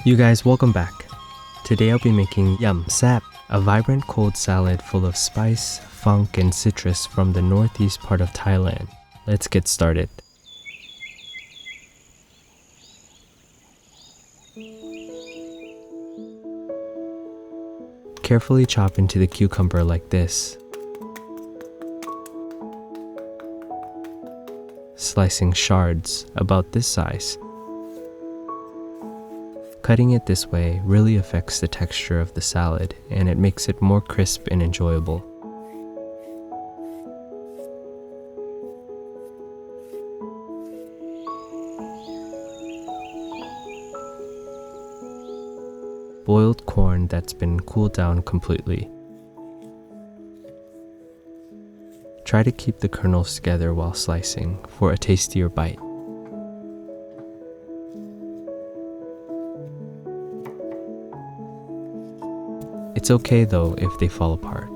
You guys, welcome back. Today I'll be making Yum Saap, a vibrant cold salad full of spice, funk, and citrus from the northeast part of Thailand. Let's get started. Carefully chop into the cucumber like this, slicing shards about this size. Cutting it this way really affects the texture of the salad and it makes it more crisp and enjoyable. Boiled corn that's been cooled down completely. Try to keep the kernels together while slicing for a tastier bite. It's okay though if they fall apart.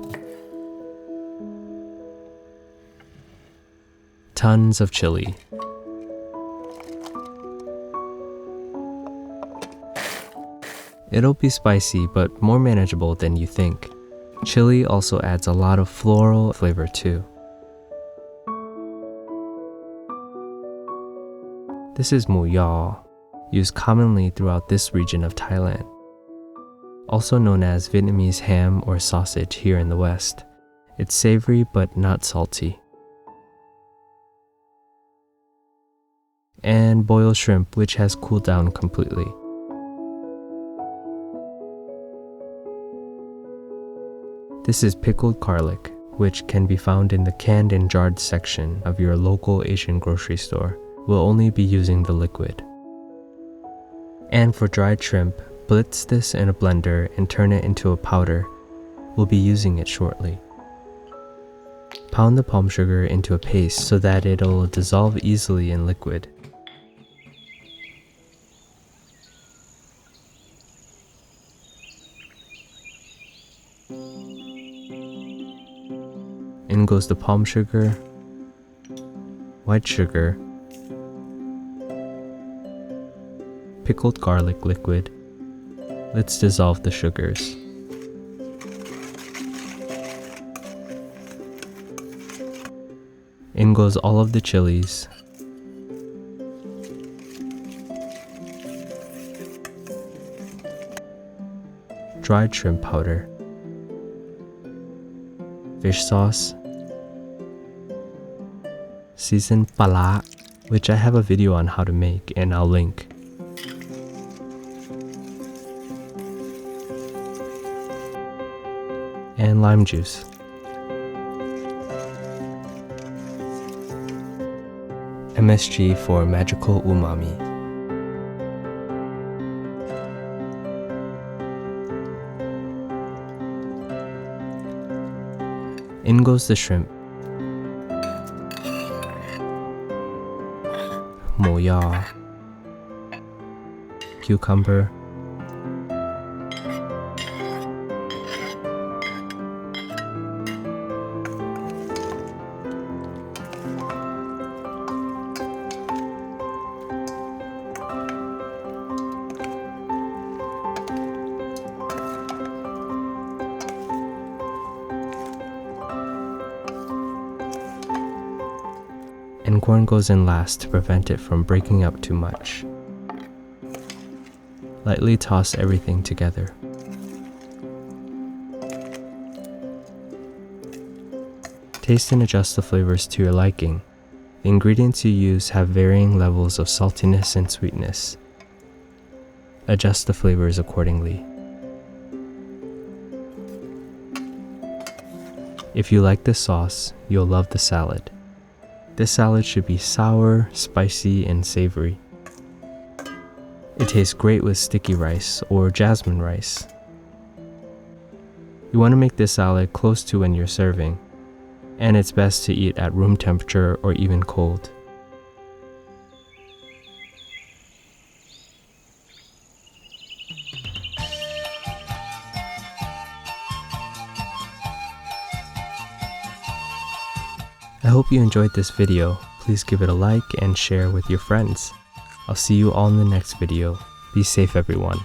Tons of chili. It'll be spicy but more manageable than you think. Chili also adds a lot of floral flavor too. This is mu yaw, used commonly throughout this region of Thailand. Also known as Vietnamese ham or sausage here in the West. It's savory but not salty. And boiled shrimp, which has cooled down completely. This is pickled garlic, which can be found in the canned and jarred section of your local Asian grocery store. We'll only be using the liquid. And for dried shrimp, blitz this in a blender and turn it into a powder. We'll be using it shortly. Pound the palm sugar into a paste so that it'll dissolve easily in liquid. In goes the palm sugar, white sugar, pickled garlic liquid. Let's dissolve the sugars. In goes all of the chilies. Dried shrimp powder. Fish sauce. Seasoned pla ra, which I have a video on how to make and I'll link. And lime juice. MSG for magical umami. In goes the shrimp. Mu yaw. Cucumber. And corn goes in last to prevent it from breaking up too much. Lightly toss everything together. Taste and adjust the flavors to your liking. The ingredients you use have varying levels of saltiness and sweetness. Adjust the flavors accordingly. If you like this sauce, you'll love the salad. This salad should be sour, spicy, and savory. It tastes great with sticky rice or jasmine rice. You want to make this salad close to when you're serving, and it's best to eat at room temperature or even cold. I hope you enjoyed this video. Please give it a like and share with your friends. I'll see you all in the next video. Be safe, everyone.